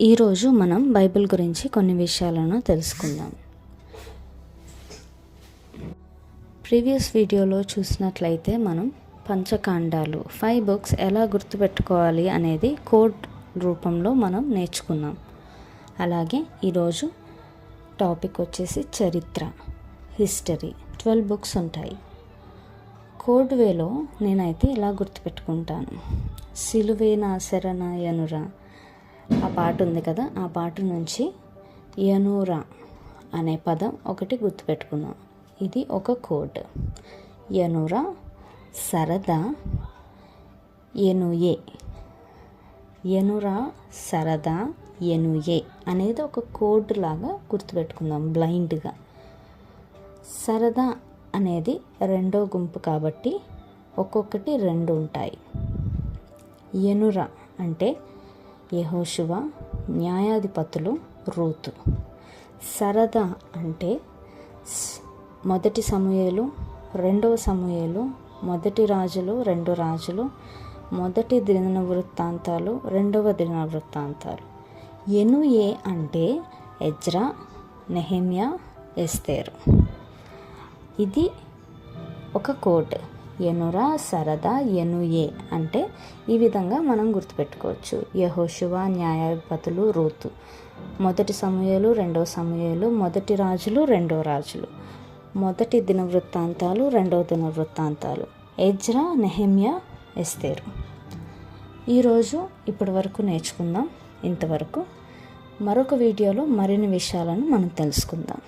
ఈరోజు మనం బైబిల్ గురించి కొన్ని విషయాలను తెలుసుకుందాం. ప్రీవియస్ వీడియోలో చూసినట్లయితే మనం పంచకాండాలు 5 బుక్స్ ఎలా గుర్తుపెట్టుకోవాలి అనేది కోడ్ రూపంలో మనం నేర్చుకున్నాం. అలాగే ఈరోజు టాపిక్ వచ్చేసి చరిత్ర, హిస్టరీ. 12 బుక్స్ ఉంటాయి. కోడ్ వేలో నేనైతే ఇలా గుర్తుపెట్టుకుంటాను. సిలువేనా శరణ యనురా ఆ పాట ఉంది కదా, ఆ పాట నుంచి యనురా అనే పదం ఒకటి గుర్తుపెట్టుకున్నాం. ఇది ఒక కోడ్. యనురా, సరదా, ఎనుయే. యనురా, సరదా, ఎనుయే అనేది ఒక కోడ్ లాగా గుర్తుపెట్టుకుందాం బ్లైండ్గా. సరదా అనేది రెండో గుంపు కాబట్టి ఒక్కొక్కటి 2 ఉంటాయి. యనురా అంటే యెహోషువ, న్యాయాధిపతులు, రూతు. సరదా అంటే మొదటి సమూయేలు, రెండవ సమూయేలు, మొదటి రాజులు, 2 రాజులు, మొదటి దినవృత్తాంతాలు, 2వ దినవృత్తాంతాలు. ఎనుయే అంటే ఎజ్రా, నెహెమ్యా, ఎస్తేరు. ఇది ఒక కోడ్. యనురా, సరదా, ఎనుయే అంటే ఈ విధంగా మనం గుర్తుపెట్టుకోవచ్చు. యెహోషువ, న్యాయాధిపతులు, రూతు. మొదటి సమూయేలు, 2వ సమూయేలు, మొదటి రాజులు, 2వ రాజులు, మొదటి దినవృత్తాంతాలు, 2వ దినవృత్తాంతాలు, ఎజ్రా, నెహెమ్యా, ఎస్తేరు. ఈరోజు ఇప్పటి వరకు నేర్చుకుందాం. ఇంతవరకు మరొక వీడియోలో మరిన్ని విషయాలను మనం తెలుసుకుందాం.